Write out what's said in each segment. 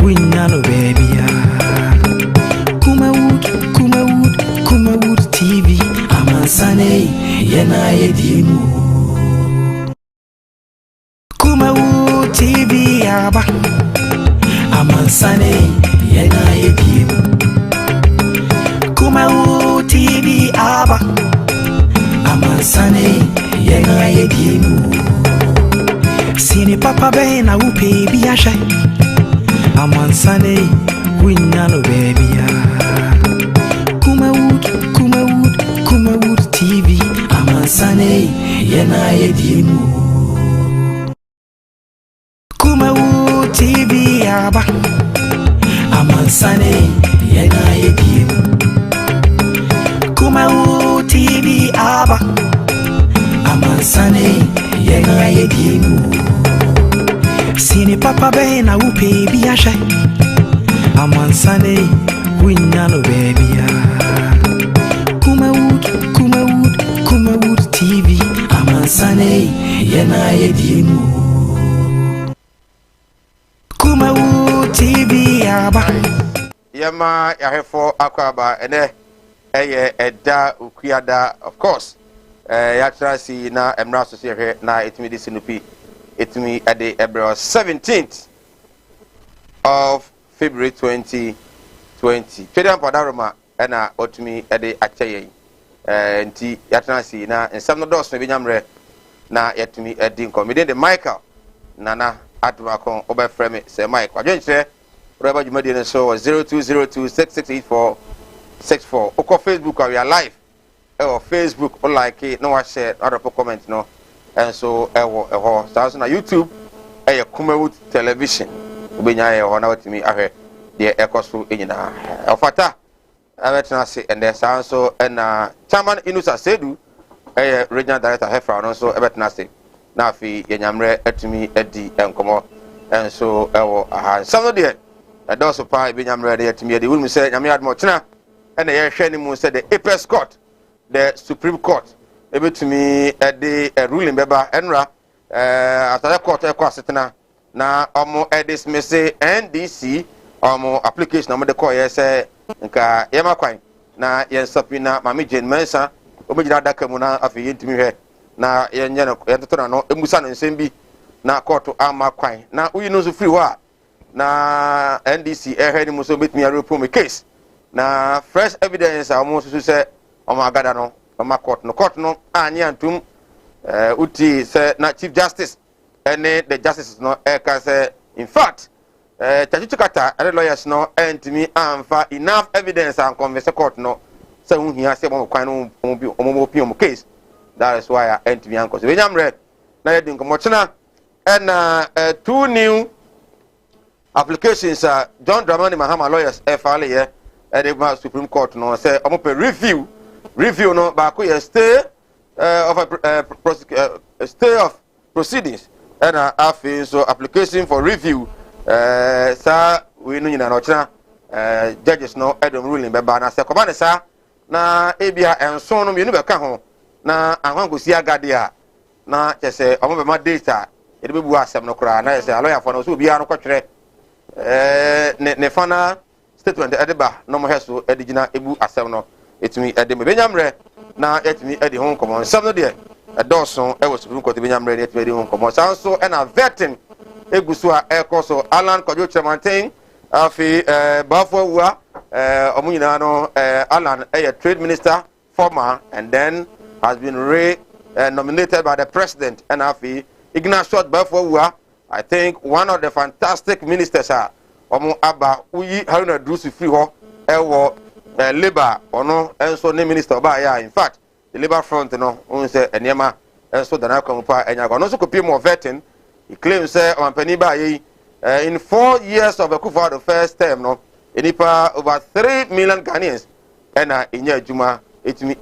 Winyano baby. Kumawood TV. Amansane yena yedimu. Kumawood TV aba. Amansane yena yedimu. Kumawood TV aba. Amansane yena yedimu. Sini papa bena upe biasha. Amansane winyano baby. Kumawood TV. Amansane yena yedimu. Kumawood TV aba. Amansane yena yedimu. Kumawood TV aba. Amansane yena yedimu. Sini papa bena upe biasha. Amansane winyano baby. Kumawood TV. Amansane yena yedimu. Kumawood TV aba. Yama yahefo akwaba ene eye eda ukuyada of course yatra si na emra so se na etimi de sinupi etimi ade ebro 17th of February 2020 tweda padaroma ena otumi ade akyeye nti yatra si na ensam no dos no benyamre na yetumi edi nkomide de Michael nana atwakon obefreme se Mike adwenche Reba Jumadi so 0202668464. Oko Facebook we are live. Facebook or like it, no I share other comment no. And so so na YouTube Kumawood television. Ubenya na watimi ahwe de ekoso enyina. Ofata abetena se and there so and chairman Inusa Sedu regional director Hefra no so abetena se. Na afi yenyamre atumi edi enkomo. And so some there those who pay Benyam ready to me, the woman said, Yamiad Mochina, and the Air said the Apex Court, the Supreme Court, able to me at the ruling Beba Enra, after the court across it now, almost at this message NDC, almost application of the court, say, Nka Yamaquine, na Yen Sapina, Mammy Jane Mensa, Obija Dakamuna of the intimate, na Yen Yanatona, Emusan and Sembi, na court to Arma Quine. Now, we know the free war. Na NDC head muso bit me a report case na fresh evidence almost to say o ma gada no o ma court no anya antum uti say na chief justice and the justices no e can say in fact tachitukata and lawyers no entimi amfa enough evidence and convince court no say hu hia say mo kwan no mo bi o case. That is why entimi anko so benyamre na yedin ko mo chena and two new applications John Dramani Mahama lawyers file here at the Supreme Court no say omope review no ba ko stay of a stay of proceedings and afi so application for review sa we no nyina no chena judges no edom ruling be ba na se ko ba ne sa na ebia enso no me no be ka ho na ahwangosi agade a na chese omobe ma data e de bebu asem no kra na say lawyer for no so bia no kwetwere ne fana statement edeba no mo heso edigina ebu asem no etimi edem benyamre na etimi edi hon common some no de edorson e was Supreme Court benyamre ne etimi edi hon common sanso e na vetting egusu a ekoso Alan Kojo Chemantin afi bafo wa omunyina no Alan trade minister former and then has been nominated by the president and afi Ignatius bafo wa I think one of the fantastic ministers are omo aba uyi haruna drusu free ho ewo labor ono enso ne minister ba ya in fact the labor front no on say enema enso dana kompa enyago no so kopie mo vetting he claims say ompani ba yi in 4 years of Akufo the first term no enipa over 3 million Ghanaians ena enya adwuma etimi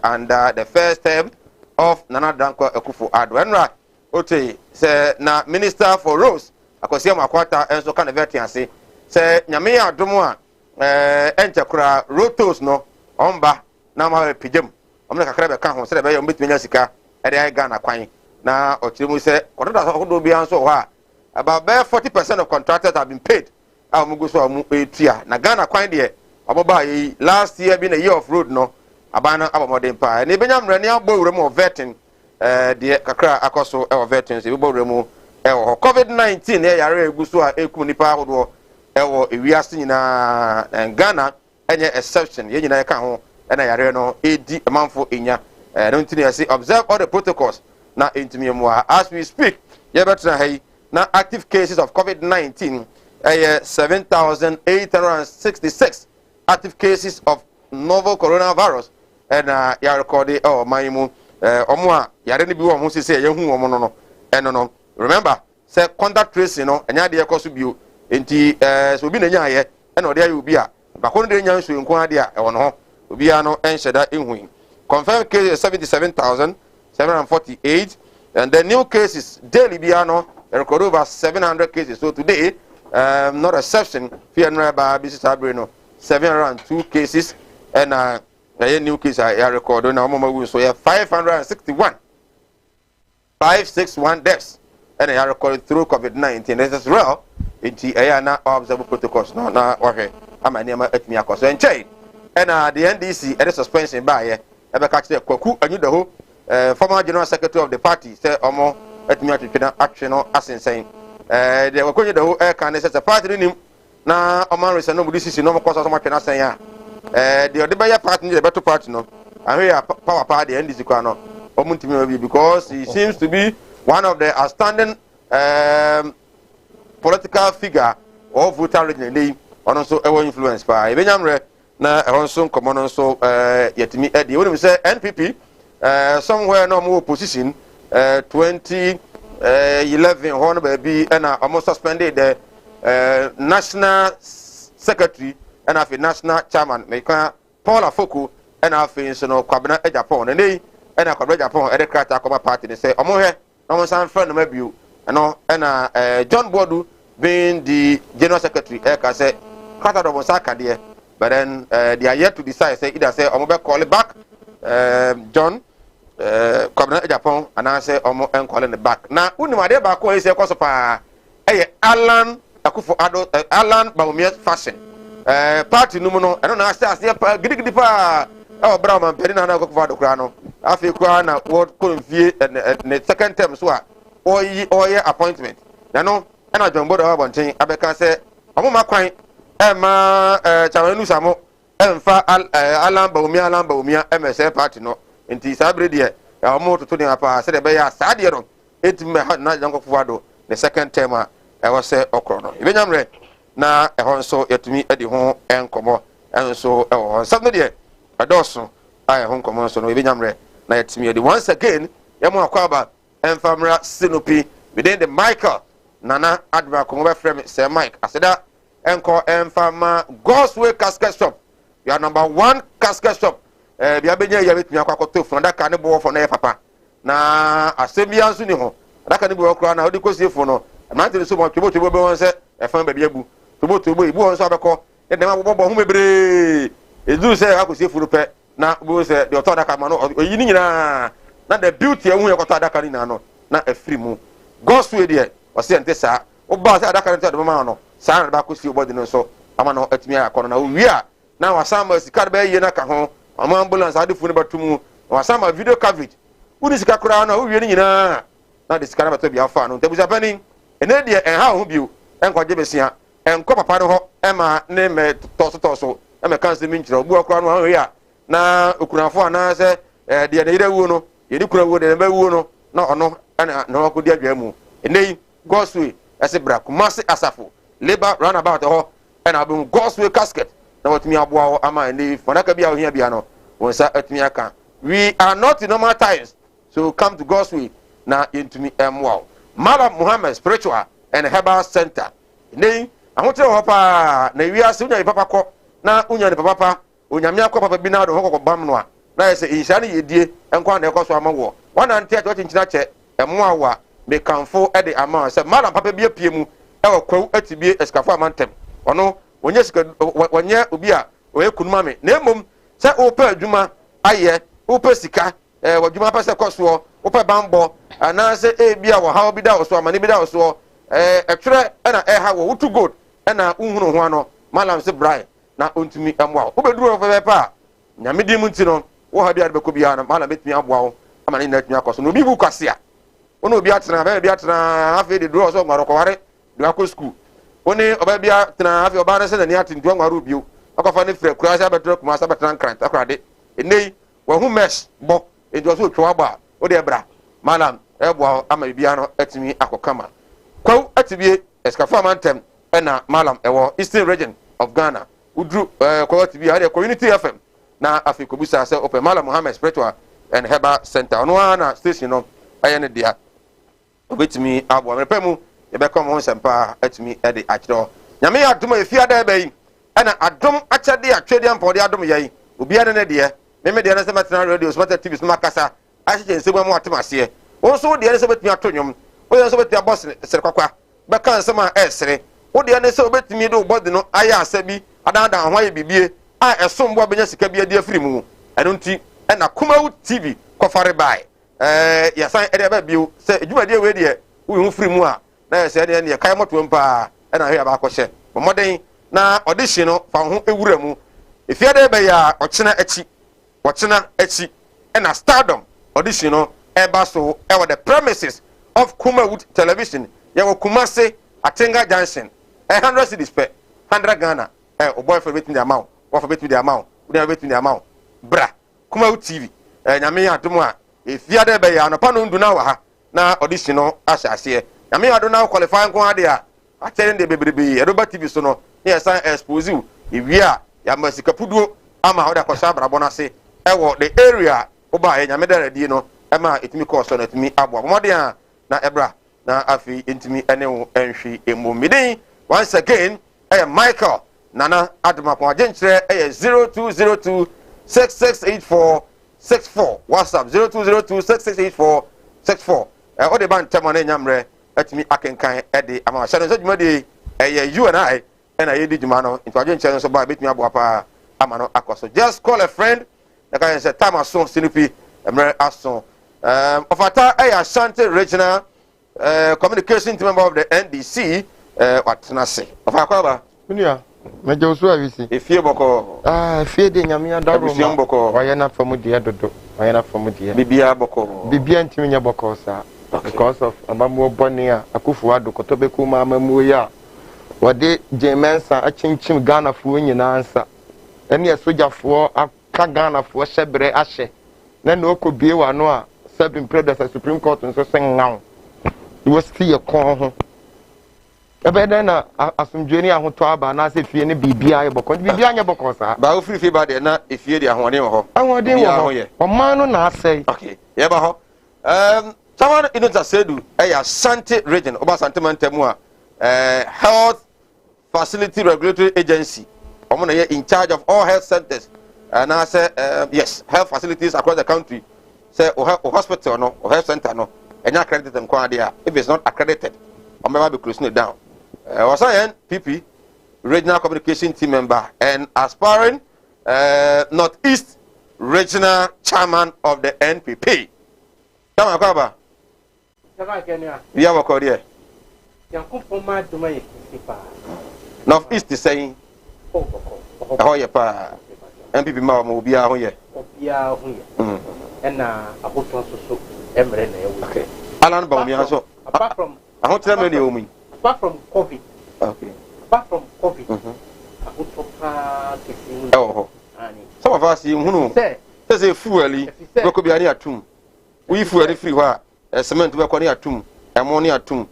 under the first term of Nana Danko Akufo Addo Ote say na minister for roads akosia makwata enso kan vetting ase say nyame adomo a enchekura rotos no omba na ma pidem omna kakra be ka ho se be yo mbetumi nya sika e dey Ghana kwan na ochiremu say ododa hodo bia nso ho a about 40% of contractors have been paid a ɔmo gu so a ɔmo etua na Ghana kwan deɛ ɔmo ba yi last year bi na year of road no aban no abɔmɔden paa na ebenya mmerɛ ne abɔ wura mu vetting deɛ kakra akɔ so ɛwɔ vetting so ebɔ wura mu ɛwɔ hɔ COVID-19 ne yare egu so a ekum nipa ahodoɔ ɛwɔ ewiase nyinaa Ghana ɛnyɛ exception yɛn nyinaa ka ho ɛna yare no edi amanfo enya no ntini yɛsi observe all the protocols na ntumi mu as we speak yɛbɛtena ha yi na active cases of COVID-19 7,866 active cases of novel coronavirus and ya recorded my mu omo a yare ni bi wo ho sese ye hu omo no no remember say contact tracing no enya de ekoso bio enti so obi na nya ye na ode aye obi a bako no de nya nso nko ade a e wo no ho obi a no enhyeda ehu confirmed cases 77,748 and the new cases daily bi no record over 700 cases so today not exception fear no ba bi sabre no 702 cases and a new case I record na omo so 561 deaths and I recorded through COVID-19 this is real enti na observable protocols no na okay amani ma atmi akoso enchei and the NDC and suspension by e be catch the Kwaku Anyudaho former general secretary of the party say omo atmi atwena action no asensen the Kwaku Anyudaho can say the party nim na oman resa no budi sisi no mo koso so matwena asen ya the Odebaya party the better party no and here power party the NDC kwa no omuntimi because he seems to be one of the outstanding political figure of voter region ono so ewo influence pa ebenyamre na ehonso komono so yetimi edi woni say NPP somewhere no more opposition 2011 hono ba bi na almost suspended the national secretary and afi national chairman meka Paul Afoko and afi so no kwabena Japan and na kwabena Japan e krata akoma party ne say omo he no san friend no mabiu no na John Bodu being the general secretary ka say krata do saka there but then they are yet to decide say either say omo be call it back John kwabena Japan and I say omo en call it back na unima de ba ko say koso pa Alan Akufo-Addo Alan Bawumia fashion party no no eno na start pa gidigidi pa bra man pedi na Akufo-Addo kra no afi kra na word konfie ne second term so a oye appointment na no ena John Bodo abonten abeka say omo makwan ma chamanu samo emfa Alan Bawumia MSA party no enti sabre de omo toto ne apa se de be ya saade no etime na Akufo-Addo the second term a was say okrono ebenyamre na ehonso yetumi edi ho enkomo enso something there adoso ai ho enkomo so no ebenyamre na yetumi edi once again yemo akwaba enfamra sinopi within the Michael nana admiral komo be frame say Mike aseda enko enfama God's Way casket shop you are number 1 casket shop bia benya ya betumi akwakoto fun da ka ne bo fo na papa na asembia nso ni ho da ka ne bo okra na odi kosie fo no amante so mo tubo be won se efan ba biabu tubo ibu won so abeko e dem abobo hu mebre edu se akosie furu pe na bo se de oto adaka ma no oyi ni nyina na the beauty ehu yekoto adaka ni na no na afiri mu God's Way there o se ente sa o ba se adaka ni to de ma no sa na ba kosie obodi no so ama no atumi akọ na wi a na wasama sika ba ye na ka ho ama ambulance adefu ni batumu wasama video coverage uni sika kura na o wi ni nyina na de sika na bato bia fa no ntebusa pani ene de en ha ho biu en kwaje besia en ko papa no ho e ma ne me toso e me kan se mi nkyira obu akura no ho ya na okunafo ana se de ne yire wu no ye di kura wu de be wu no na ono na no ko di adwa mu ene God's Way ese bra Kumasi asafo labor roundabout ho e na be God's Way casket na watumi aboa ama ene fonaka bia ohia bia no wonsa atumi aka we are not in normal times so come to God's Way na yentumi emwa Malam Muhammad Spiritual and Herbal Center. Nei ahote ho pa na wiase unya papa ko na unya ne papa onyame akọ papa bi na do ho bam no a na yese insha ne yedie enko na ekoso amawo wana ante ato chinchina che emo awa me kanfo e de ama se Malam papa bi apie mu e okwaw atibie eskafo amantem ono wonye sika wonye obi a oye kunuma me na emom se opa adwuma aye opa sika wadwuma pa se koso opa bambo ana se bia wo ha obi da oso amane bi da oso etwere na ha wo to good na unhunu ho ano malam se brai na ontumi amwa wo beduru ofebe pa nyame di mu ntino wo ha bia de beko bia na malam betumi aboa wo ama ne na tumi akoso no bi bu kwase a ono obi atena ba bia atena afi de duro so ngaro kware de akọ school oni oba bia atena afi oba na se na ni atintu ngaro bio akọfa ne frɛ kura sa betro kuma sa betran krant akrade enei wo hu mesh bo ejo so twa ba wo de bra malam eboa ama bia no atumi akokama kwaw atibie eskafa mantem na malam ewo Eastern Region of Ghana udru Kumawood TV area Community FM na afi kobusa se open malam Muhammad Spiritual and Herbal Center no na station no aye ne dia obetimi abo mepemu ye be come on sempa atimi e de akiro nyame adom efiada ba yi na adom achade atwede ampode adom yayi obi ade ne de me de na se matena radio smart TV so makasa ahye nsebo mu atemase wo so de ne se betimi atonyom wo so betimi boss sere kwakwa be kan se ma esere wo de ne se obetimi de body no aya asabi adanda ho aye bibie a esombo benya sika bia de afiri mu eno nti na Kumawood TV kofare bai yasan ede ba bio se adwumade we de wo hu firi mu a na se de ne kai moto mpa na hwe aba akɔhye bomoden na audition no fa ho ewura mu efiade ba ya ɔkyena achi na Stardom audition no eba so e the premises of Kumawood Television ya wo Kumase Atenga Junction 100 cedis per 100 Ghana o boyfriend between the amount wo for between the amount we between the amount bra Kumawood TV nyame adom a efiade ba ya no pa no ndu na wa ha na audition no ahyase nyame adom na qualify nko ade a atene de bebrebe Eroba TV so no ne san expose you ewie a ya masika puduo ama ho da kwasa brabo na se ewo the area oba ya nyame da radie no ema etimi course no etimi abo modern a na ebra na afi entimi ene wo enhwe emomiden once again Michael Nana Admakwa agentre 0202 668464 WhatsApp 0202 668464 o de ban temo na nyamre atimi akenkan de ama hye no so dwumade you and I and I did juma no into agentre so ba betimi abo pa ama no akoso just call a friend na kan say time aso sinipi emre aso of ata Ashanti Regional communication team member of the NDC watnase of akwaba Munia mejo so avisi efie boko efie de nyame adaro ma boko oye na famu de dodo oye na famu de bibia boko bibia ntimi nya boko sa because of amamu boni a akufu ado kotobeku ma amamu ya wode jemensa achinchim Ghana fu nyina ansa ene sojafo aka Ghana fu hyebre ahye na na okobie wa no a serving predecessor Supreme Court nso sengan wo see a kon ho ebe na asumdweni ahoto aba na se fie ne bibia ye boko bibia nya boko sa ba wo free ba de na efie de ahoden wo ho ahoden wo ho oman no na asai okay ye ba ho someone in the Sedu Ashanti Region oba santemantemu a health facility regulatory agency omo na ye in charge of all health centers and I say yes health facilities across the country say o hospital no o health center no enya accredited them kwa there if it's not accredited I'm never be closing it down was I PP regional communication team member and aspiring Northeast regional chairman of the NPP Tama kwaba Tama Kenya ya wako there Yankupo ma duma ye kipa Northeast is saying oh yeah pa NPP ma mo bia ho ye obia ho ye na aboto so emre na ewu okay alan ba mi aso apart from ahotre me ne omi apart from COVID okay apart from COVID aboto pa kesi oh ani some of us hunu say fueli beko bia ni atum we fueli free ho a cement we ko ni atum emo ni atum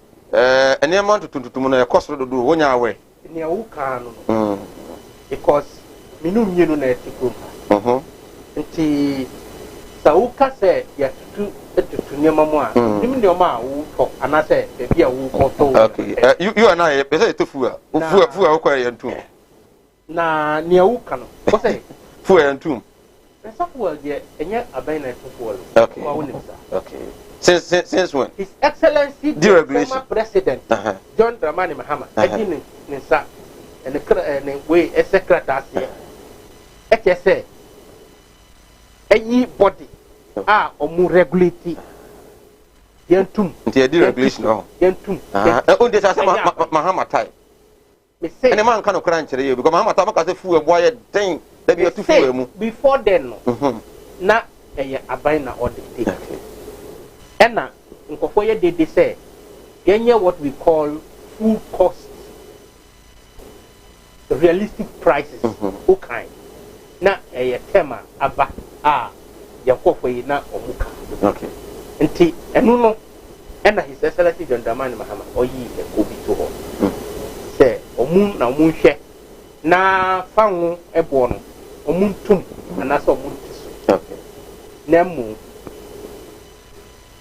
ene man tutuntum na ekoso dodo wonya awe ni awuka no because minu mienu na etiko nti sauka se ya tutu nyama mu a nim ne ma wo to anase be bia wo ko to okay you and I be say to fu a wo ko ya ntum na ne awuka no ko say fu ya ntum fu de enye aban na fu okay wa wonim sa okay since when His Excellency the former President John Dramani Mahama agin ne sa ne we secretary say any body omu regulate yentum nti e regulation no yentum on dey say Mahama tie me say and a man cannot crunch you because Mamma Tabaka say fool boy thing that you are too full. Before then, no. Na a bina or the thing. And now, in Kofoya did they say, Kenya what we call full cost, realistic prices, okay. Na a tema aba Yakofoy na omuka. Okay. And no, and his excellency John Dramani Mahama, or ye a Kobe to her. Say, Omun na Munshe, na Fango a born, Omuntum, and that's all Muntis. Okay. Nemu.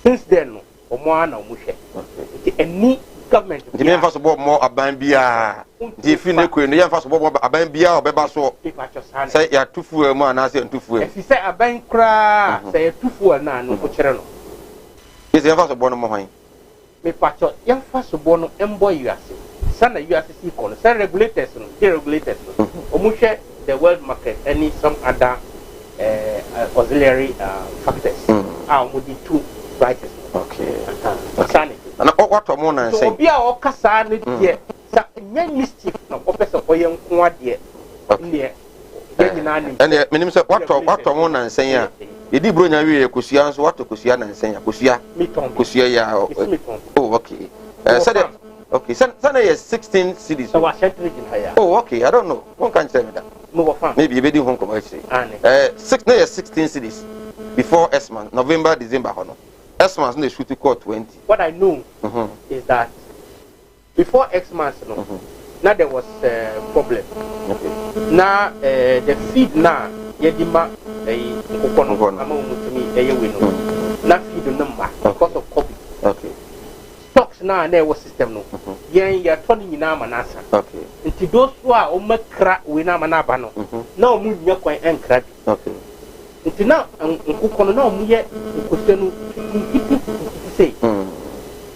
Since then, Omoana Mushe. Any government. The name first of all more Abambia. The Finnish Queen, the first of all Abambia or Bebaso. Say, you are too full, man, I say, too full. If you say a bank cry, say, too full, no, Pocherano. Is the first of all more. Me patch young first of all, boy, you are saying. Sana USC corner, some regulators, deregulators, Omushe, the world market, any some other auxiliary factors. Would be two prices. Okay. Sanity. And what a moment so be our Cassani, dear. Some mischief of office of young quad yet. And the minimum what a moment saying, you did bring away Kusians, what to Kusian and saying, Kusia, Kusia. Oh, okay. Okay, Sunday is 16 cities. So I sent it in higher. Oh, okay, I don't know. One can tell me that. Maybe you home commercially. 16 cities before S-month, November, December. S-month, they shoot to court 20. What I know is that before X-month, now there was a problem. Okay. Now the feed now, Yedima, a Kokono, now feed number because of copy. Okay. Stocks now there was system no. You're turning in Manasa. Okay. Until those who are Omakra, we now Manabano. No, Munya quite and crack. Okay. Until now, Kokono, no, yet, say.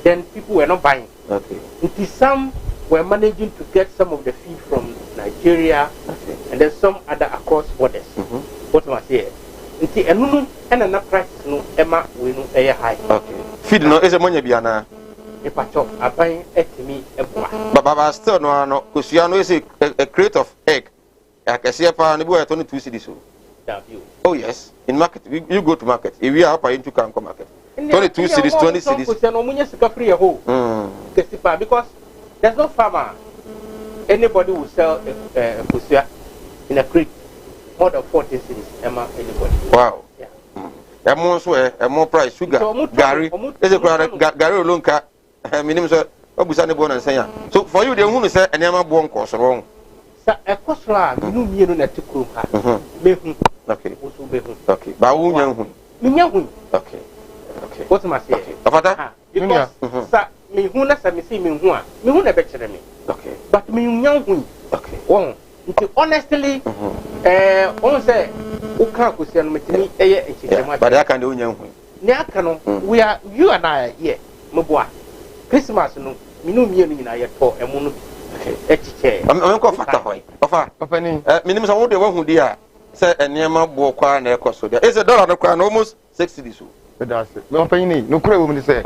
Then people were not buying. Okay. Until some were managing to get some of the feed from Nigeria, and then some other across borders. What was here? Until another price, no, Emma, we know a high. Okay. Feed no is a money biana. If I talk, I buy it to me a boy. But still no, Kusiano is a crate of egg. I can see a pound, boy, 22 cities. Oh, yes. In market, you go to market. If we are up into Kanko market. 22 cities, 20 cities. Because there's no farmer. Anybody will sell a Kusia in a crate. More than 40 cities. Anybody. Wow. Yeah. A more price. Sugar. Gary. Is a Gary Lunka. Minimum, sir. So for you, the woman said, and I'm born course wrong. A cost, you know, you know, to okay. Okay. But okay. Okay. What am I saying? Because me who let me see me who never better me. Okay. But me young. Okay. One. Honestly, on say, who can't go see me, but I can do young. We are you and I, yeah, Mboa. Christmas, no, me no me in I for a moon. Okay. I'm going to offer. Minimum, I want the one who dear. Say a near my book and a cost. There is $1 crown almost 60. That's it. No penny, no crave when you say.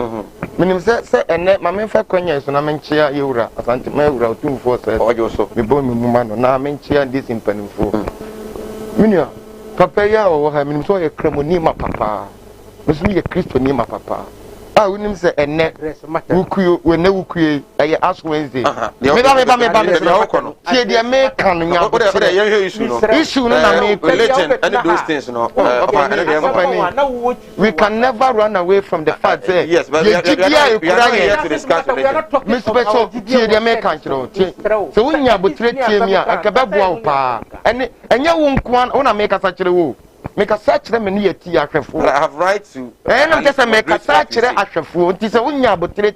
Minimum say, and let my men for coins and I mean chair Eura, as Auntie Mary 2 4 says, or you so. Me boy, me woman, now I mean chair this in penny for. Minia, Papa, ya or have been so a cremonima papa. Miss me a Christian near my papa. I wouldn't say a net who when no create I ask Wednesday. The American issue those things. We can never run away from the fact that yes, but we are here to discuss Miss Beto, the American. So when you are betrayed me, I can and you won't want to make us such a woo. Make a search them in here, I have right to. And I'm just a make a search at food. It is a winya but me.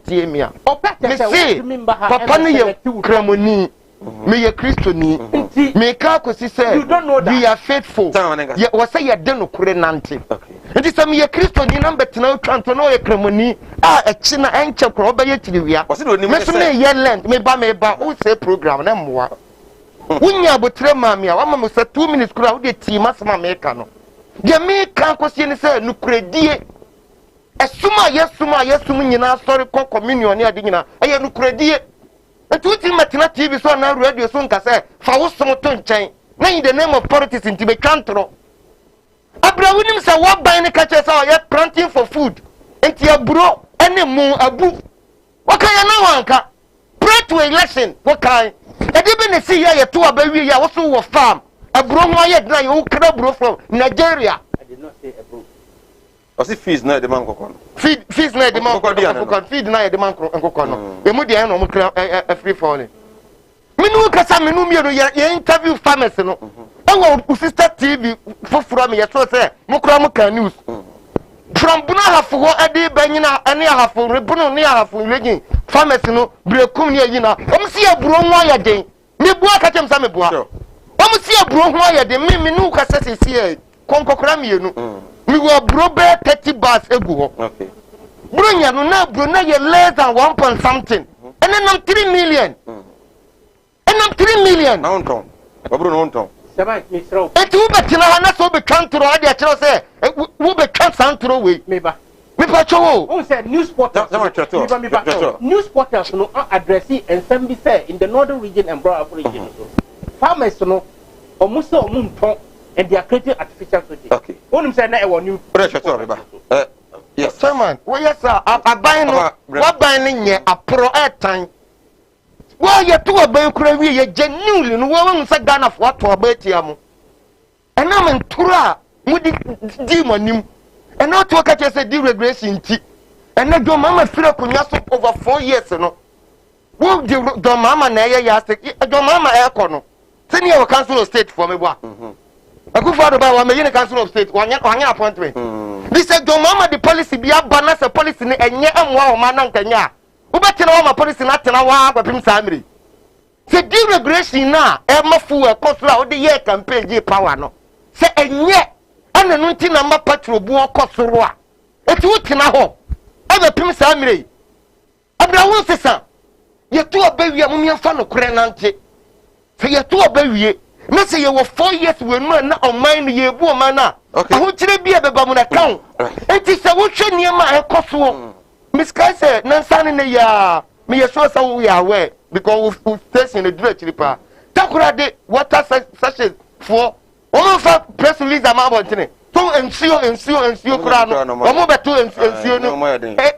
Papa, Cramoni, me a Christian, me Kakosi said, you don't know that we are faithful. Yet was say you don't know Kurenanti. It is a me a Christian, you number to know Trantono Cramoni, a China and Chapro by Yetilia. Was it only Yelland, me by me by all say program and more. Winya but Tremamia, 1 minute 2 minutes crowded team as my mecano. The American question is no credit. As suma, yes, suma, yes, suma, sorry, communion near Dina. I have no credit. Etu ti matina TV so na radio so nka say fa wo som to nchen. Na in the name of politics nti be twantro. Abra wonim say wo ban ne ka che say you planting for food. Nti aburo ene mu abu. Wakaya na wanka. Pray to election wakai. Edi be ne see ya to abawi ya wo so wo farm. Aburo ho aye na you kra bro from Nigeria. I did not say aburo. O si fees na de man kokon. Fees na de man kokon. Feed na de man kokon no. E mu de no mo kra free falling. Minu kasa minu mi no ye interview farmers no. Ewo sister TV foforo me ye so say mo kra mo kan news. From Buna Hafo Adi Benina and Yahafo, Rebuno Niahafo, Legin, farmers no, Brekum Yina, see a bro wire day. Me boa catch him some boa. See a bro wire day, me no cassette is here. Conco Crami, we were bro bear 30 bars a go. Okay. Brunya no now, Bruna, you're less than 1 point something. And then I'm 3 million. And I'm 3 million. No, Tom. Bruno, Tom. Et tu betina na so be country ade a kire say wo be kan santro we Me ba cho who said news portals news portals no addressing and some be say in the northern region and broad region farmers no almost ton and they are creating artificial sweating. Okay. Only say na e won new pressure to be ba yes sir man we yes sir aban no what ban ni nye apro etan. Why you two about Korea? You genuinely no one say Ghana for what to about you. And I'm in Tura, Moody Demonim, and not to catch us a deregression tea. And I do Mama Philip over 4 years. No, who do Mama Naya Yastic? I do Mama Aircono. Send you a council of state for me. I go for about 1 million council of state, one appointment. This said, do Mama the policy be up balance a policy and yet I'm one man Kenya. Who better know my policy not to know what him Samri? Say deregulation now, Emma Fu a cost out the year campaign J power no. Say and yet, and the 19 number patrol boy cost roa. It's what in a home. Ever Pim Samri. Abra say, sir. You two a baby a mummy fan of Crenante. Say you two a baby. No say you were 4 years when not on mine ye boo mana. Okay. I want to be a baby account. And it's a watch near my cost. Miss Kaiser, Nansan in the ya, me a source we are aware because we station the directory pa. Takura de water sachet for all for press release amount in it. So ensure crown, or more better ensure no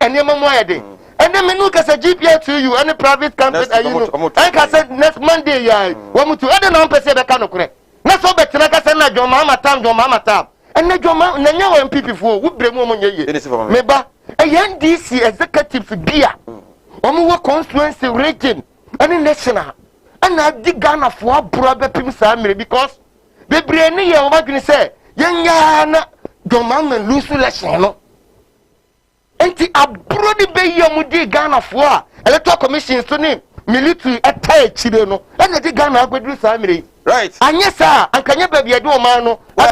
and your mamma day. And then look as a GPA to you, any private company, I can say next Monday, ya, one to other non per se the can correct. Not so better like I said, like your mama time. And then your mama, and people for who bring woman ye. Meba. A young DC executive beer. Omo constituency region and national. And I dig Ghana for brother Pim Sammy because the brain here what can say young yana Doman lose election. And the abroad be yamudi Ghana for electoral commissions to name military attire children and the Ghana go do Sammy. Right. And yes, sir, and can you be a do mano? So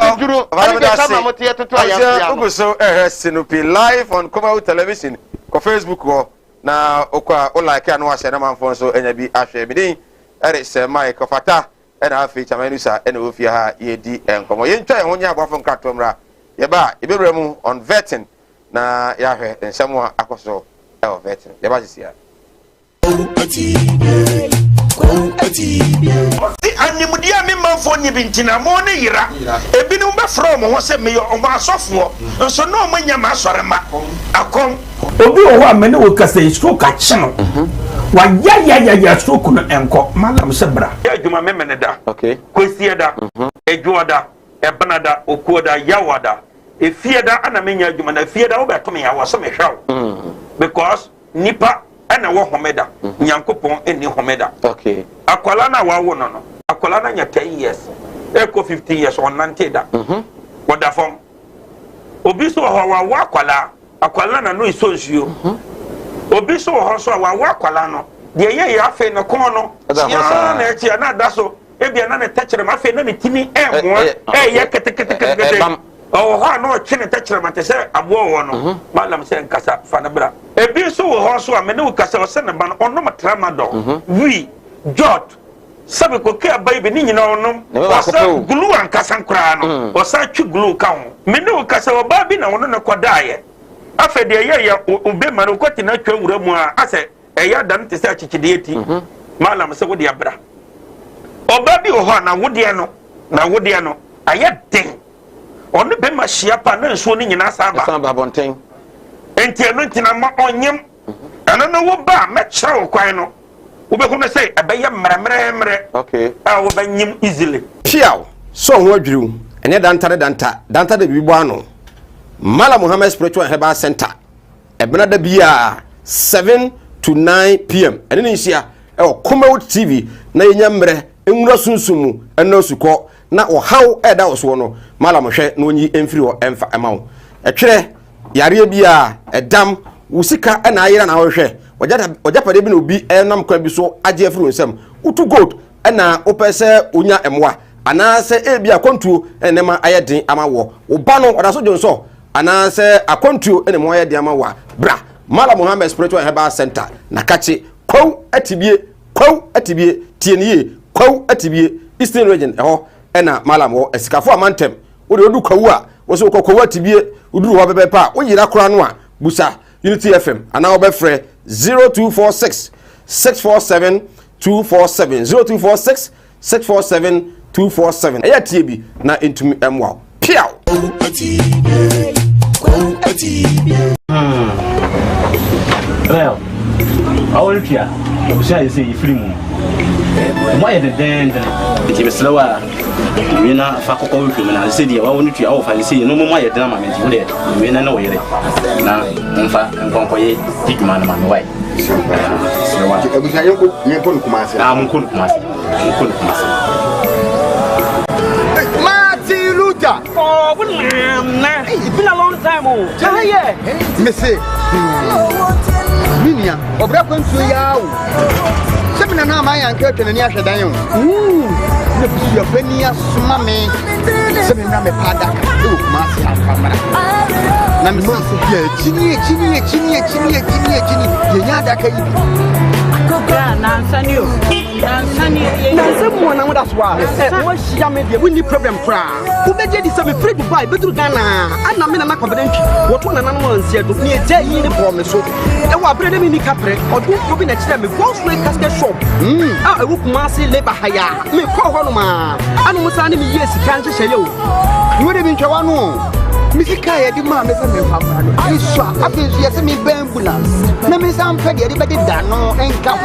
Sinupi live on Kumawood television, on Facebook or now Oka Ola can watch and man for so and be Asher Bidin, Eric Mike Kofata, and our feature Menusa and Ufia Yedi and Como. You try when you have from Katomra, Yaba, Ibiremu on vetting, na Yahweh and someone Akoso, our vetting. Yaba is here. Animudia me man for ni bintina mo ne yira ebinu be from ho se me o ma sofo nso no manya ma sore ma akon obi o wa me ne o kasa isko ka chino wa ya stroke no enko malam se bra ya adwuma me ne da okay kwesi da edwo da ebana da okuo da yawa da efie da ana menya adwuma na efie da wo beto me yawa so me hwaw because nipa ana wo homeda nyankopon eni homeda okay akwala na wa wo no akwala na nya 10 years eko 15 years on nanteda wada form obi so ho wa akwala na no isonsuo obi so ho so wa akwala no de ye ya afi no kon no ya na echi na da so ebia na ne techere ma afi na ne timi mo ye kete oh ha no chine techere ma te se abo wo no malam se nkasa fa na bra ebi so ho so a me ne ukasa o se ne ba no ono matrama do wi jot sabe ko ke abai ni nyina onom wasa glue ankasa nkra no wasa twi glue ka ho me ne ukasa o ba bi na wono ne kodaye afede ye ube ma no kwati na twa wura mu a ase eya dan te se achichide eti malam se wo de abra oba bi wo ho na wo de no aye den onu be ma hia pa na nsuo ni nyina saba bonten enti eno ntina ma onyem ana no wo ba me kyerɛ wo kwan no wo be kono say ebeye mremremre okay a wo ba nyim easily piaw so ho adwiriw ene danta de bibo ano Mala Muhammad Spiritual Herbal Center ebena da bia 7 to 9 p.m. ene ni hia Kumawood TV na yenya mre enwura sunsumu eno suko na ohaw eda oso no Mala mohwe na onyi emfiri ho emfa emawo etwere yare bia edam wusika na ayira na hwehwe ojapade bi na obi enam kwa bi so age afiri nsem utu gold na opese onya emwa anase ebi akontuo enema ayedin amawo oba no odaso jonso anase akontuo enema ayedin amawa bra Mala Muhammad Spiritual Herbal Center na kachi kwaw atibie tieniye kwaw atibie Eastern Region eho ena Malam wo esikafo amantem wo de odu kwaw a wo so kwaw atibie uduru ho bebepa wo yira kora no a busa Unity FM ana obefre 0246 647 247 0246 647 247 eya tie bi na entumi emwa piaw well awon pia obusia yese ifiri mu why the den it be slower we na fa kokko we me na se dia wa wonu tua wo fa se no mo aye den ma me ti de we na wo yere na mfa nkonkoye tigma na ma no why slower ebusia yenko kumase na mun kun kumase Oh, it's been a long time. Oh, yeah. Missy. Minia, obra kwantu ya wo. Semina na ma yan ka twene ni ahwedan yo. Na bisu ya fani asoma me. Semina me pada ka e kumase afamara. Na me se ya chini. Ye nya da ka yi. Yeah, Nansani. Nansani, na that's why. What she made we need problem cry. Who be just some free to buy, but to Ghana. And I'm not confident. What one and one said to me, Jay in the promise. And what bred me capre or do you be next time? What's my casket shop? I would massy labor hire. Me call Honoma. I don't want me yes, can't say you. You would have been Jawano. Misika di ma me se me papa no iswa afensu ye se me ambulance na me sam pe de be da no enka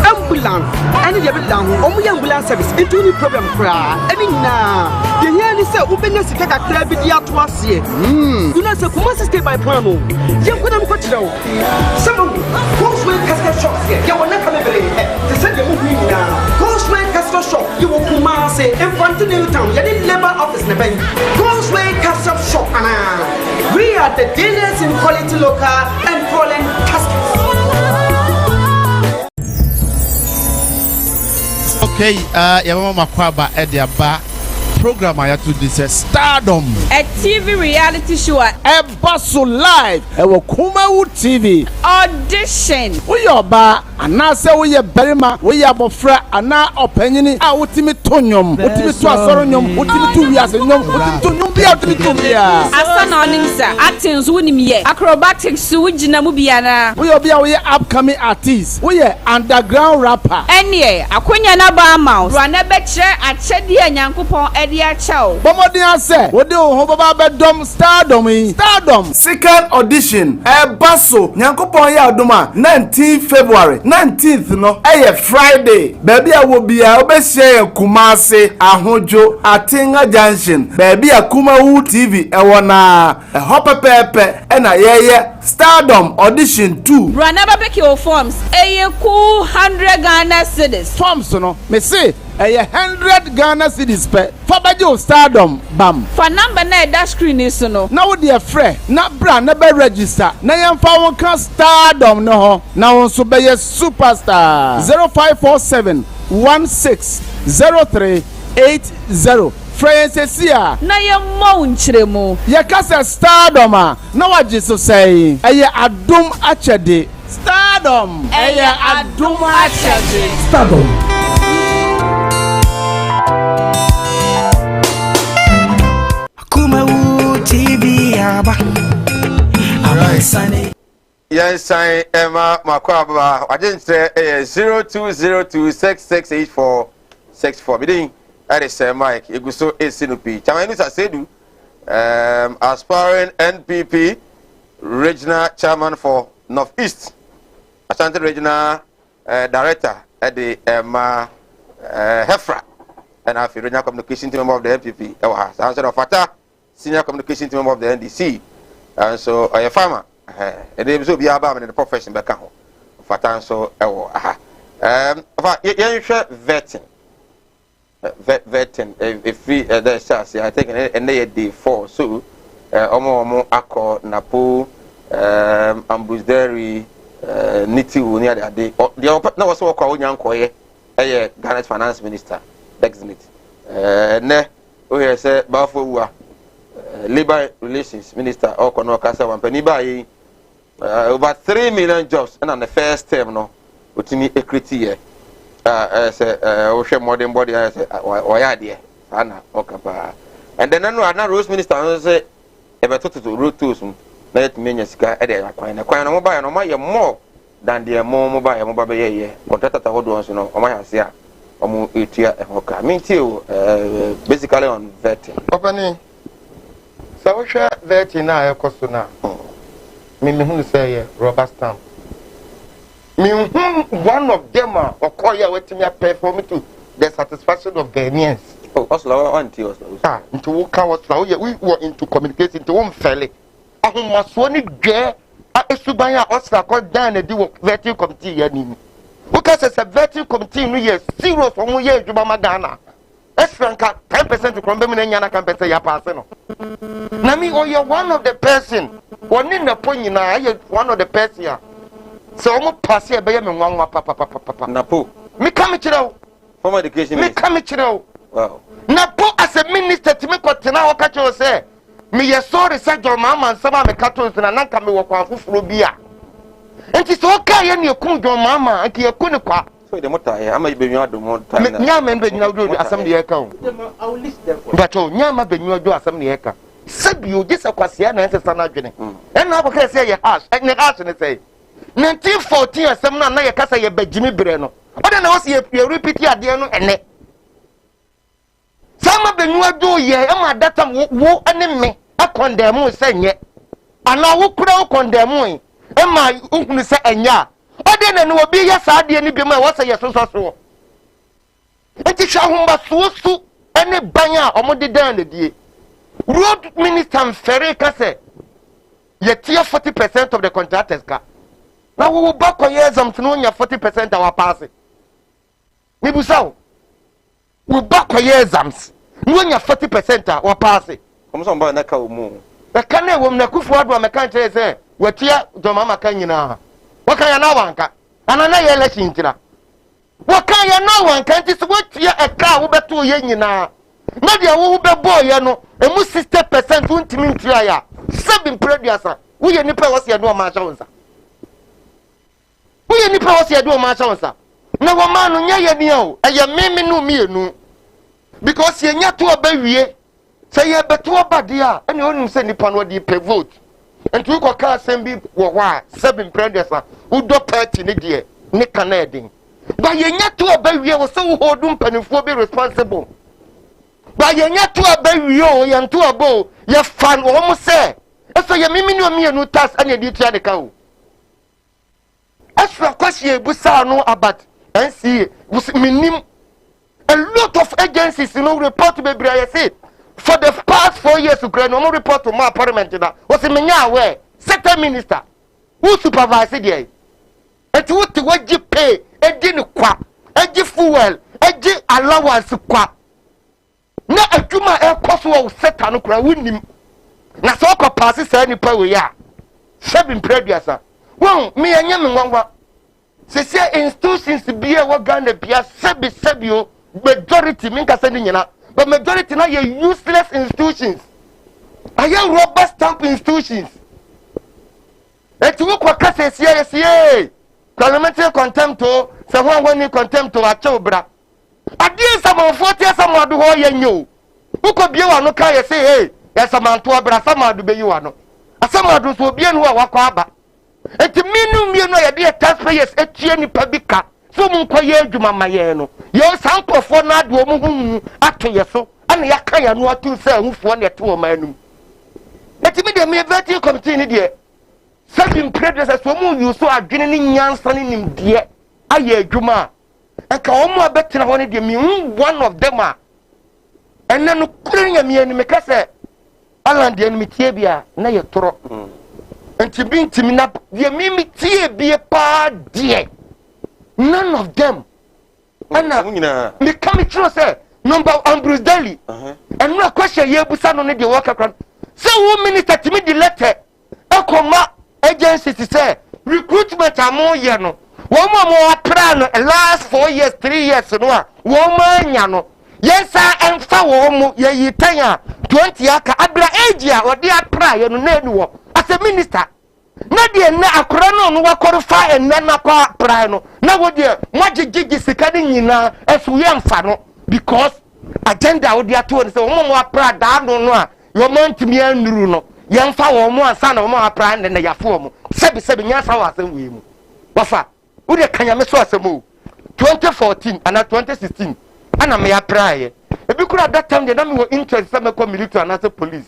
ambulance ani de be da ho omu ambulance service into any problem kra ani na ye nya ni se ubenya sika kakra bi di ato ase you know se kuma stay by plan no ye kwena me ko kira wo some Cosway casket shop ye wona ka me bere te se de mu hu ni na Cosway casket shop ye wo kuma se infant new town ye di labor office na ben Cosway casket shop. We are the dealers in quality local and foreign caskets. Okay, Yamama Makwaba Ediaba program I have to this Stardom. A TV reality show. Ebaso live. Ewo Kumawood TV. Audition. We are ba anase we berima we abofra ana openyini a wotimi tonyom wotimi to asoronyom wotimi to wiase nyom wotimi to nyom bia wotimi to bia asana oninsa acting so wonim ye acrobatics so wugina mu bia na we obia we upcoming artist we underground rapper enie akonya na ba mouse ro na be kire achede anyankopon ede a chao bomodin ase wo de ho baba be dom stardom second audition Ebaso nyankopon ya adoma 19 February 19th no Friday baby a wo bia obehye Kumase ahojo Atinga Junction baby a Kumawood TV na hopepepe na yeye Stardom audition 2 runaba beki o forms cool 100 Ghana cedis forms no me say 100 Ghana cedis pe for bajo Stardom bam for number na that screen is no na wo de frɛ na bra na be register na yemfa won ka Stardom no ho na won so be superstar 0547 160380 Francesia na ye mo nchiremu ye kasa Stardom na waje so say adum achede Stardom adum achede Stardom Kumawood TV aba. Amansane yen sign Emma Makwaba. I didn't say 0202668464. Bidding at the Mike. Iguso Esinupi. Chamanis Asedu, aspiring NPP regional chairman for Northeast. Ashanti regional director at the Hefra. And I feel regional communication team member of the NPP. Answer of Fata, senior communication team member of the NDC. And so a farmer. And they will be about in the profession back home. Fata so vetting. Vetting if we there's I think and they day 4 so omo akọ napo ambusdary niti wo ni ade the na was work kwa onyanko ye Ghana finance minister designate ne o here say bafo wa labor relations minister o kono kasa wampani ba yi over 3 million jobs and on the first term no otimi equity here say o modern body say oya de ana okapa and then no Rose minister say ebeto to road tools na yet menya sika e de akwan na kwan no mobile no ma more than the more mobile be ye contractor hodo on so no o ma hase a omo etua e hoka minti basically on vetting opani so we share vetting na e koso na me hu say rubber stamp one of them or ya wetimi perform to the satisfaction of Ghanaians. Oh, Oslo auntie Oslo. Into work we were into communicating into one felle. Ahumasuo ni gbe esubanya Oslo called down and do vetting committee yani. Because as a vetting committee no year zero for 1 year Juba Ghana. Esranka 10% to Krombe Nyana can pay ya pass no. Na me or you one of the person one in the point na one of the person. So I'm pass here by me one papa Napo. Me come chiro. Former education Me come chiro. Wow. Napo as a minister to me kwatena wo ka cho say me ye sorry say your mama and sama me kato na nanka me wo kwa fufuro bia. Enti so ka ye ne kun your mama anki ye kun kwa. So the motor here am be nwa do mo time na. Nya me be nwa do asam de ye ka o. I will list them for. But nya ma be nwa do asam de ye ka. Sabi o gisa kwase na ense sana dwene. En na abaka say ye hash. En ne hash ne say 1914 asem na ye kasa ye bagimi bre no oda na wose ye repeat ade no ene sama benua do ye e ma data wo ane me akondemu se nye ana wo kura wo kondemu e ma uhunu se enya oda na no obi ya sa ade ni bi ma wose ye so enti hwa homba so ene banya omode dan na die road minister mfere kase ye tie 40% of the contractors ka. Now we will back on years to know 40% our passing. Mibusaw. We back on years no 40% our passing. Come some boy na ka omo. The can wo na kufu ado me kan tell say watia do mama kan nyina. Wa kan ya na wanka. Ana na ye election tira. Wa kan ya na wanka nti so watia e ka wo beto ye nyina. Na dia wo be boy ye no emu 60% untimi ntia ya. 7 producer. Wo ye nipa wo se do ma sha we ni pa wose adu ma chansa na wo ma no nya ye ni o eye meme no mienu because ye nya to obawie say ye beto obade a ene onum say nipa no di pe vote entu ko ka assembly wo wa 7 predecessor udo party ni de ni kanadin ba ye nya to obawie wo so wo hodum panifo be responsible ba ye nya to obawie o ye nto obo ye fan wo mo say eso ye meme no mienu tas ene di tia de ka o Asra kwasi busa no about NCA minim a lot of agencies report bebre I say for the past 4 years no report to my parliament that was menya aware sector minister who supervise there et what waji pay edi ni kwa edi fuel edi allowance kwa na adwuma e koso wo sector no kura wonim na so ko pass say ni pa we ya 7 previous Well, me and you, say institutions be a Ghana be a sebio majority mean but majority now you useless institutions. I am rubber stamp institutions. Et you work with CSA, parliamentary contempt to someone when you contempt to a chobra. I did some 40 someone do all you. Who could be one no say, hey, yes, a man to a brasa, do be you are no. A some others will be in who are enti minimum me no ye de taxpayers etie nipa bi ka so mu nkɔ ye adwuma ma ye no ye sankofo na de o mu hu ato ye so ana ya ka ya no ato sɛ ahufo na ɛto o ma anum enti me de me vetting committee ni de seven predecessors so mu yu so adwene ni nyansa ni nimdeɛ ayɛ adwuma aka o mu abetena ho ni de me one of them a ɛnna no kure nya me ani me ka sɛ aland de me tie bia na ye toro enti bi ntimi na de me tie bia pa de none of them ana me come true say number Bruce Daly and no question ye busa no ne de work akran say wo minister timi de letter ekoma agency say recruitment amo ye no wo mo apply no last 4 years 3 years no a wo ma nya no yes emfa wo mo ye yitan 20 aka abra age a odi apply ye no na enu wo as a minister na de na akora no wakɔrefa enna na kwa apply no na wo de magigigi sika ni nyina esu ye mfa no because agenda wo de ato ne se wo mo apply da no a yo mantimi anuru no ye mfa wo mo ansa na wo mo apply ne ya fo mo sebi nya sa wa asem wi mu wafa wo de kanya me so asem o 2014 and 2016 ana me apply ebi kura that time de na me wo interest say me come military and as police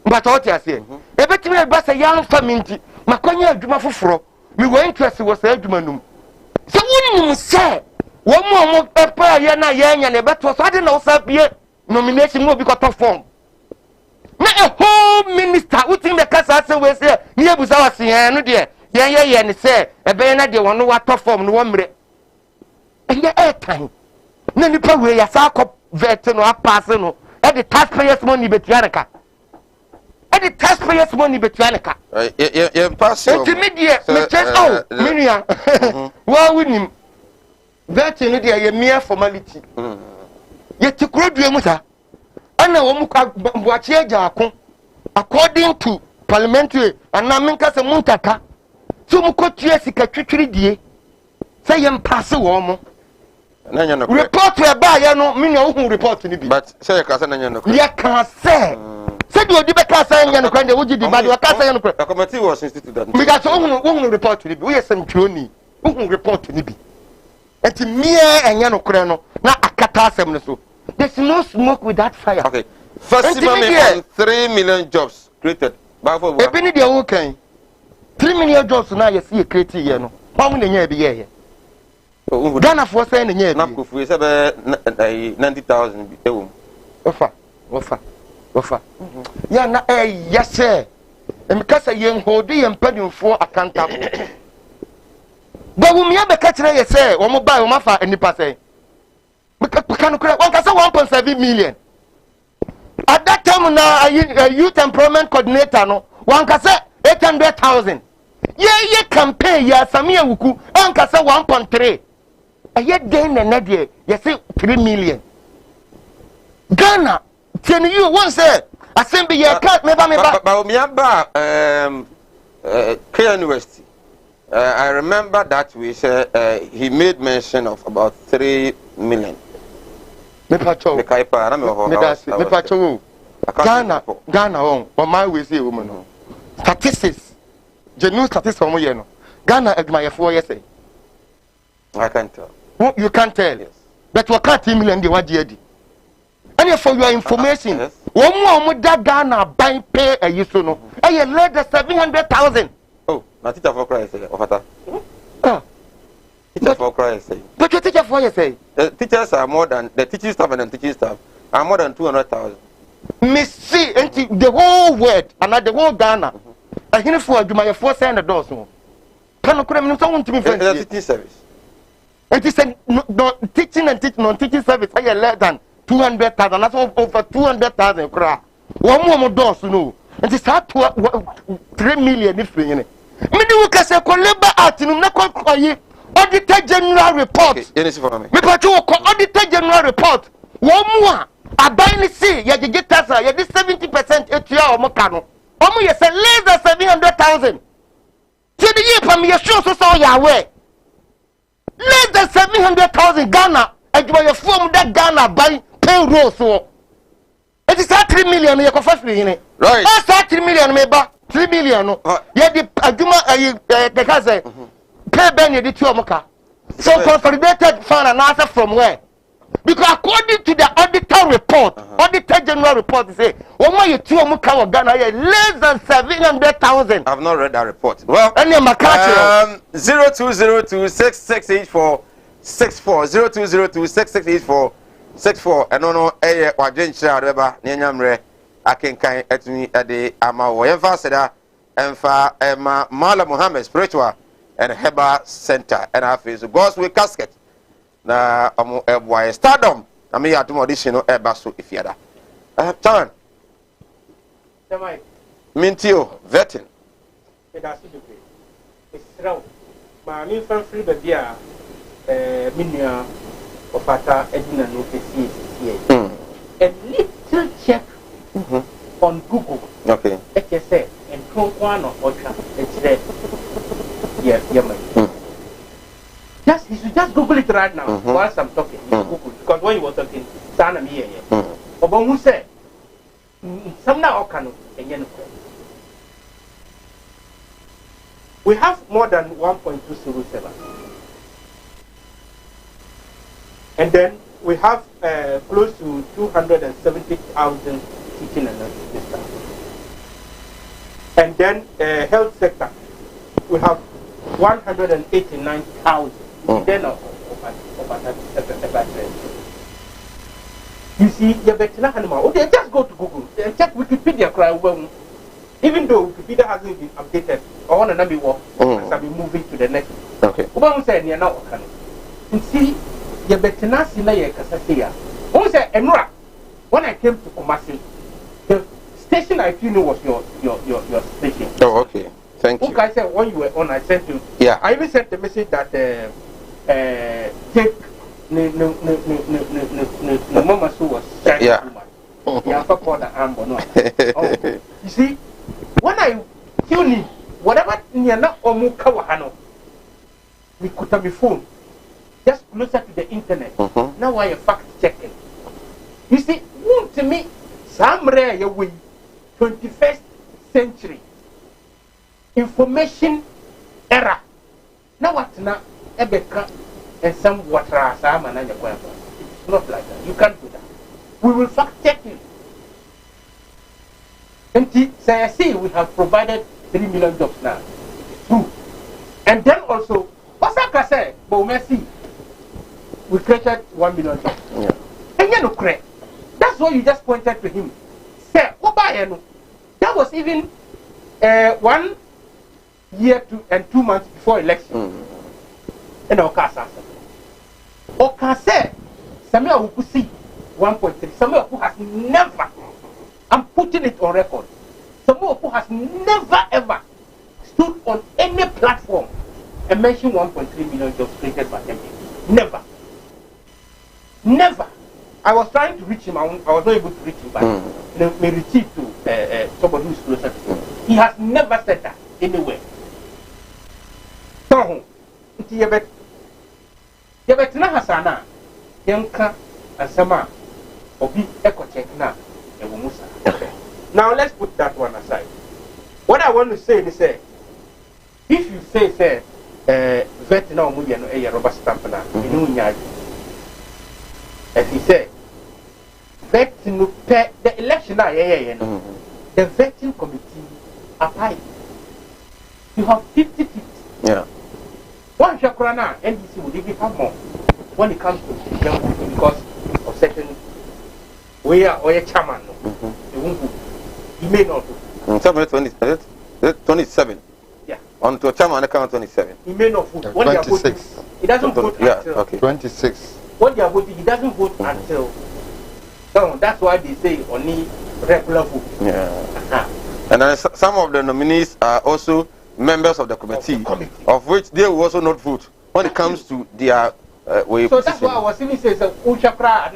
but what you say ebetimi e ba say yan family makonya adwuma foforo me wo interest wo say adwuma num se wonum say wo mo pepa ye na ye nya ne beto so ade na wo sa bie nomination mo bi ko to form na a whole minister utin be kasa say we say ni ebusa wa se no de ye ne say ebe na de wono wa to form no wo mre enye airtime na nipa we ya sa ko vet no pass no e the taxpayers money betianaka the taxpayers money betianaka ye pass yo intermediate me just minia wa winim that no dey ye mere formality ye tikuro due mu sa ana wo mu boache agya akon according to parliamentary anaminka se muntaka so mu kotua sika twetwiri die say ye pass wo mo nanya no report we ba ye no minia wo report ni bi but say ka say nanya no ye kan say said you be ka say nanya no kwande wo gi di bad wa ka say no the committee was instituted that because wo report ni bi wo ye sem twoni wo report ni bi enti mia enya no kure no na akata asem no so there's no smoke without fire. Okay, first on 3 million jobs created by for e bi ni de wo kan 3 million jobs na ye see create here no how many nya bi ye Ghana for say nya bi na kofu say be 90,000 bi ewo wafa ya na yese emkasa yen hodi yen padinfo accountable bawumia be ka kire ye say wo mo buy wo mafa enipa say meka no kure won ka say 1.7 million at that time na youth employment coordinator no won ka say 800,000 ye campaign ya samia wuku won ka say 1.3 aye den na de ye say 3 million Ghana ten you one say assembly ye cut me ba bawumia ba K University. I remember that we said he made mention of about 3 million. Me pacho. Me kaipa na me ho. Me pacho. Ghana on my way say woman no. Statistics. Genuine statistics from here no. Ghana admire 4 years say. I can't tell. You can't tell. Yes. But what can't million dey what dey. And for your information, one more that Ghana buy pay a year so no. I led the 700,000. Oh, na teacher for Christ say ofata. Teacher for Christ say. But your teacher for you say. The teachers are more than the teaching staff and the teaching staff are more than 200,000. Me see the whole world and the whole Ghana. I hear for you for send the doors no. Can you come so want to be friends? The teaching service. And he said no teaching and non-teaching service I less than 200,000. That's over 200,000 kra. One more doors no. And he start 3 million if you know. Me do ka say ko labor act no na ko koyi auditor general report. Okay, for me. Me pacho ko auditor general report. Wo mu a aban ni see ye gege tasa ye di 70% etua o mo ka no. O mo ye say less than 700,000. Ti di ye pam ye show so ya we. Less than 700,000 Ghana adwa ye form that Ghana buy payroll so. It is 3 million ye ko fa free ni. Right. That's 3 million me ba. 3 million no ye di adwuma the ka say pay ben ye di ti omoka so consolidated fund and answer from where because according to the auditor report auditor general report say one you ti omoka wa Ghana ye less than 700,000. I've not read that report. Well, 0202668464 0202668464 and no wajen chira reba ne nyamre akenkan etumi ade ama wo yemfa seda emfa ema Mala Muhammad Spiritual and Herbal Center and after so God's Way Casket na omo eboy Stardom na me yatum audition no eba so ifiada Tan Tamai Mintio vetting that's the way it's wrong ma mi fan free baby a minia ofata edina no pesi here a little check on Google. Okay. It say and one or it's there. Yeah, just you should just Google it right now whilst I'm talking. Google because when you were talking, Sana me here. But who said some now can we have more than 1.207, and then we have close to 270,000 teaching and nursing staff. And then health sector, we have 189,000. Then you see, they just go to Google and check Wikipedia. Even though Wikipedia hasn't been updated, I want to be work as I be moving to the next. Okay. You're not you see, you better not see na Kasasiya. When I came to Kumasi, the station I feel was your station. Oh, okay. Thank you. Okay, I said when you were on, I sent you. Yeah. I even sent the message that take no mama so was shining woman. Yeah, for the arm or not. You see, when I tune in, whatever near na omuka wahano, we could have my phone just closer to the internet. Now I am fact checking. You see, to me, some rare way 21st century information era. Now what now? Ebeka and some water some and it's not like that. You can't do that. We will fact check you. And say I see we have provided 3 million jobs now. True. And then also, what's that say? But we created 1 million jobs. Yeah. And you know, correct. That's why you just pointed to him. Say, that was even 1 year and 2 months before election. And Okasa said, Samuel who could see 1.3. Samuel who has never, I'm putting it on record. Samuel who has never ever stood on any platform and mentioned 1.3 million jobs created by him. Never. Never. I was trying to reach him. I was not able to reach him, but may reach to somebody who is closer to him. He has never said that anywhere. So, Yabet Hasana, Yanka, and Sama, Obi Echo Check now, and Musa. Now let's put that one aside. What I want to say is, if you say, Vietnam, a rubber stamp, as he said, vetting the election, the vetting committee applied. You have 50 seats. Yeah. One Shakrana, NDC would even have more when it comes to young people because of certain way or a chairman. He may not vote. 27. Yeah. On to a chairman account 27. He may not vote. When 26. He doesn't vote until. Okay. 26. When they are voting, he doesn't vote until. So that's why they say only regular vote. Yeah. And then some of the nominees are also members of the committee, of which they will also not vote when it comes to their way. So that's why I was even saying, Uchapra,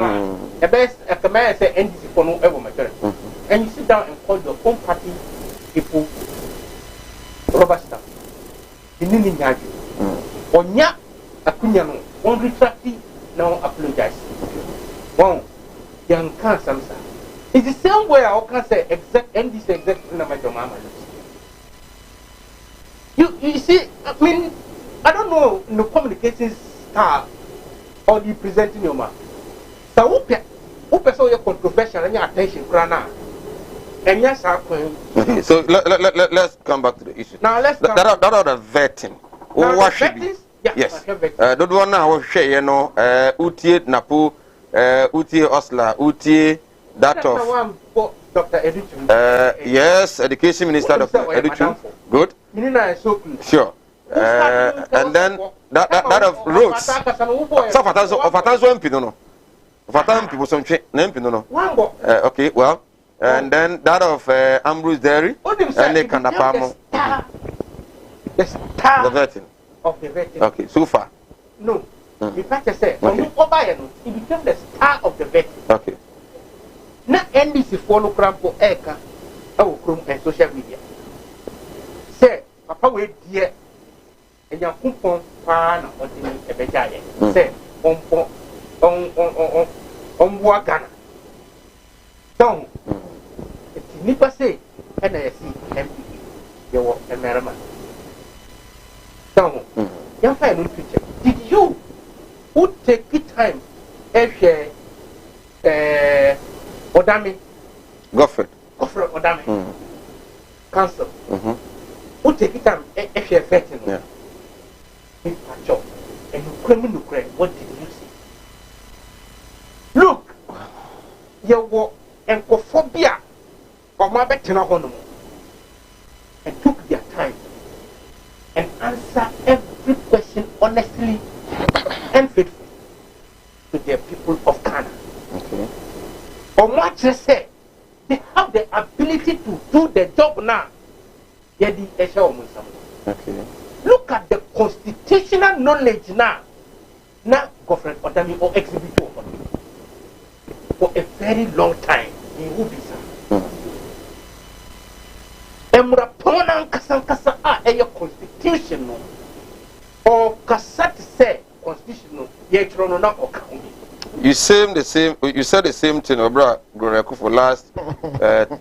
the best, as the man said, NDC for no ever matter. And you sit down and call your own party people rubber stamp. The Nini Nagi. Onya, Akunyano, one retractee, now apologize. One, young cancer. It's the same way I can say, except NDC executive number your mama. you see, I mean, I don't know the communication style or the presenting your man. So, who so controversial and your attention, Grana. And yes, okay, so let's come back to the issue. Now, let's that are the vetting. What should be? Yes. Don't want now share, you know, Utie Napo, Utie Osla, Utie that of Dr. Editu. Yes, Education Minister Dr. Editu. Good. Sure. And then that of roads. So Fatanzo Mpino. Fatam people some Nempino. Okay, well. And then that of Ambrose Dairy and the Kandapamo. The star the vetting. Of the vetting. Okay, so far. No. In fact, I said, when you Obayano, he became the star of the vetting. Okay. Now, NBC follow Crampo Eka, and social media. Say, Papa, wait, dear, and your coupon pan on the Ebejaya. Say, on Wagana. So, it's Nipa say, and I see MP, you are a merman. So, young family picture. Did you who take it time if Odami Godfrey Odami Council who take it time if you're vetting? Yeah. And you criminal crime, what did you see? Look, you were encophobia or my better and took their time and answer every question honestly and faithfully to the people of Ghana. Okay. Or what just say, they have the ability to do the job now. Okay. Look at the constitutional knowledge now. Now, Godfred Odami or exhibit for a very long time. He will be sir. Emrapona Kasankasa a constitution or Kasat say constitutional yet or county. You said the same thing, Obra Goreku for last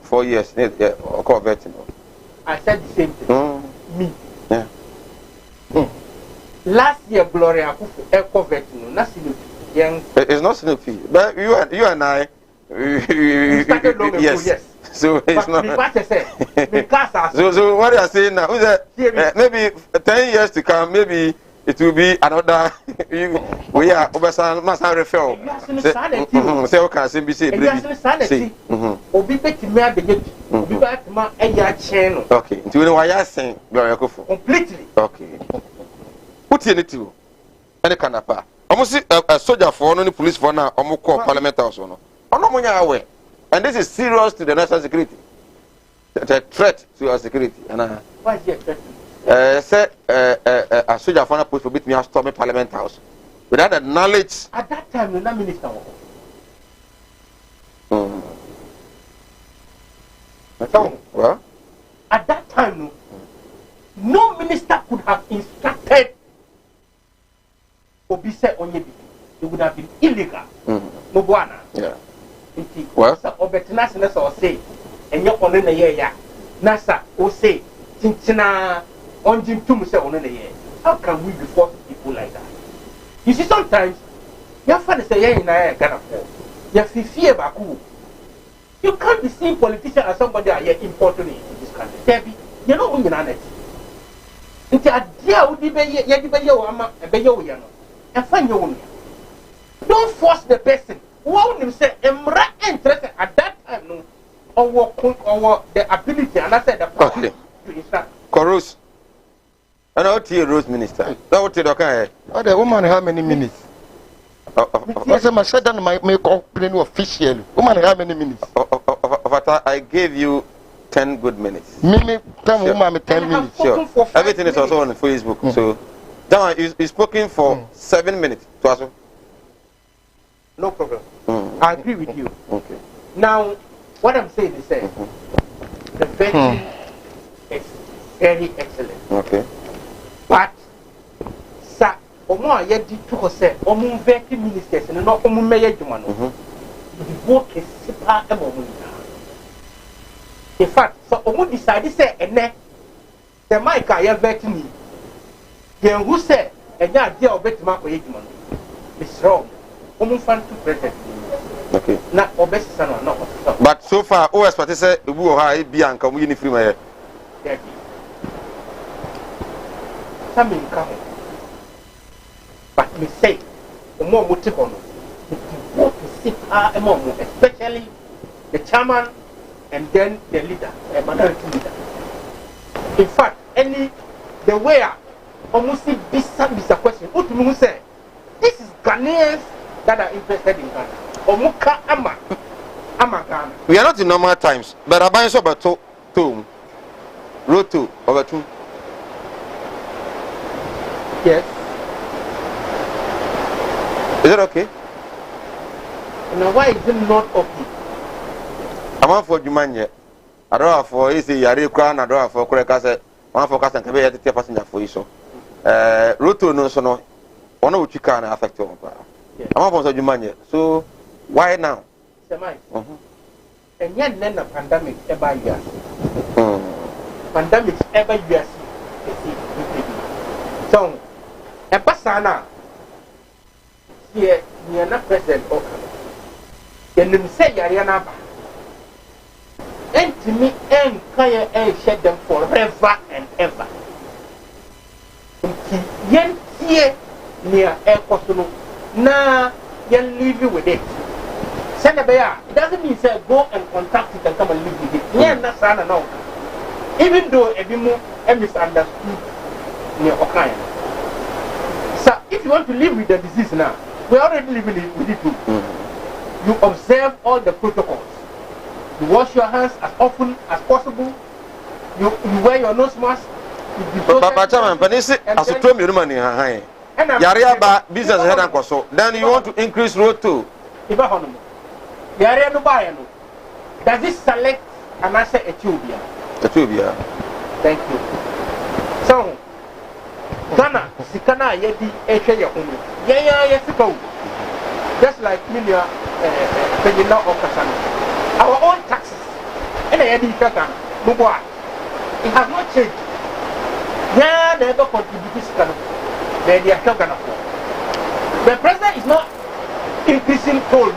4 years. Or vetting. I said the same thing. Me. Yeah. Last year, Gloria Kufu Echo vetting, nothing. It's not Snoopy, but you and I. Yes. So it's not. So what you are saying now is that maybe 10 years to come, maybe it will be another. We are Obasan Masan refer. Say okay, say okay. Into why you saying Gloria Kufu completely. Okay. Put in it too. Any canapa. Almost a soldier for no police for now. Almost call parliament house or no. Aware. And this is serious to the national security. The threat to our security. And why is it a threat? Say a soldier for post for beat me storm a parliament house. Without the knowledge. At that time, you're not minister. Well, at that time, no minister could have instructed Obise Onyebi. It would have been illegal. Mobuana. Yeah. Well, Obetinasines or say, and you're on in a year. Nasa or say, Tintina on Jim Tumuse on in a year. How can we be forcing people like that? You see, sometimes your father say, yeah, in a Ghana for you fear Baku. You can't be seeing politicians as somebody are here important in this country. Debbie, you know who you're not. Until a dear would be Yayo, and find your own. Don't force the person. One him say, Emra interested at that time, no, or the ability, and I said the power to instruct. Corus. And out here, Rose Minister. Now, okay. Oh, the woman, how many minutes? I said, my son, my make opening official. Woman, how many minutes? I gave you 10 good minutes. Me, tell woman 10 minutes. Sure. Everything is also on Facebook. So, that one is spoken for 7 minutes. No problem. I agree with you. Okay. Now, what I'm saying is that the vetting is very excellent. Okay. But, sir, Omo Ayedi to say, Omo vetting ministers and not Omo Mayor Jumano. The work is super. In fact, so Omo decided to say, and then the mic I have bet me. Then who said, and that dear bet Marco Egman is wrong. Almost fun to present. Okay. Not obese son or not. But so far, OS what is it? Who are Bianca uniform? Some in come. But me say, the more motive on especially the chairman and then the leader, a minority leader. In fact, the way almost this question, what you say, this is Ghanaians that are interested in Ghana. Omuka Ama Ghana. We are not in normal times, but I buy so about two, road 2 over 2. Yes. Is it okay? Now why is it not okay? I'm not for Jumanya. I don't have for easy Yari Crown, I don't have for correct asset. One for Castan Cabe at the passenger for you so. Road 2 no so no. One of which can affect you. I'm not for Jumanya. So why now? And yet then a pandemic ever years. Pandemics ever years. So a persona here near not present or then you say Yariana and to me and fire and shed them forever and ever. Yen here near air costume now yen leave you with it. Send a bear, it doesn't mean say go and contact it and come and live with it. Yeah, that's no. Even though a bit more misunderstood near Okaya. So if you want to live with the disease now, we're already living with it too. You observe all the protocols. You wash your hands as often as possible. You wear your nose mask. But as you told me, Yariaba business head and so. Then you want to increase road 2. Does it select an answer Ethiopia? Ethiopia. Thank you. So, Ghana, Sikana, Yedi, Eche, yes, just like Milia, Penina or Kasana. Our own taxes, and I did Ghana, Mubwa. It has not changed. Yeah, they never contribute to Sikana. They are Ghana. The president is not increasing coal.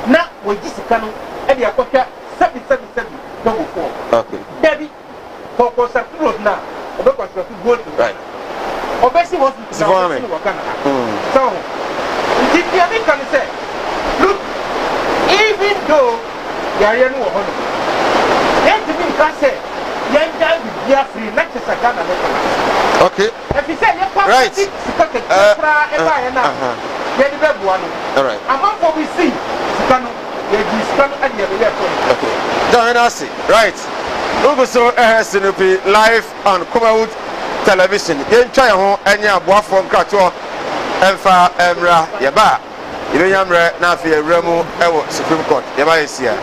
Now, with this Sikana, and they are 777 double 4. Okay. Debbie, for constructive now, or constructive gold. Right. Obviously, was so, if you can say, look, even though you are young, then to me, can say, young guy with beer free, not just a Ghana. Okay. If you say, right, all right. Among what we see, okay. Don't ask it. Right. Also, Sinopi live on Kumawood television. You try home and you boy from Krato and for Emra Yaba. You know, Nafi Remo Ewo Supreme Court. Yaba is here.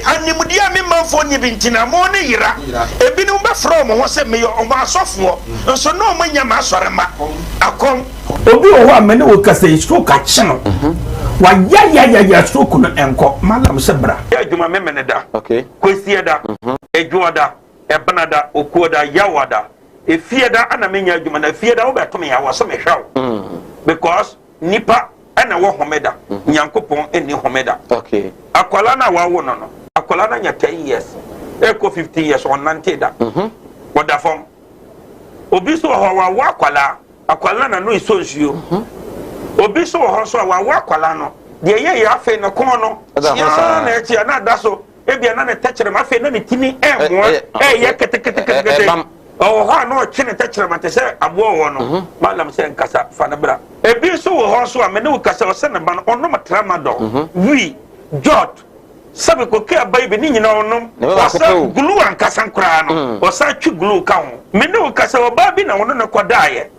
Animudia me man for Nibintina morning yira. Ebinu be from what said me on my software. And so no man yamasarama. Akom. Obi owa mene wo kase stroke a channel. Wa ya stroke no enko malam sebra. Ya juma memene da. Okay. Kwesi da. Ejuada, ebanada, okuoda, yawada. Efieda ana menya juma na fieda wo beto me yawo so me hwaw. Because nipa ana wo homeda. Nyankopon eni homeda. Okay. Akwala na wawo no. Akwala na nya 10 years. Eko 50 years on nante da. Woda fom. Obi so ho wa akwala na no isonsuo. Obi so ho so wa akwala no. De ye afi no kon no. Ya na echi na da so. Ebia na ne techere ma afi na ne tini emo. Ye kete. Oh ha no chine techere ma te se abo wo no. Malam se nkasa fa na bra. Ebi so ho so a me ne ukasa o se na ba no ono matrama do. Wi jot sabe ko ke abai be ni nyina onom wasa glue ankasa nkra no wasa twi glue ka ho me ne ukasa oba bi na wono ne kodaaye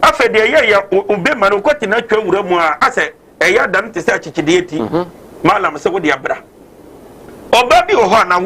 afa de ye obe ma no kwati na twa wura mu a ase eya dan te se achichide eti malam se wo de abra oba bi o ho na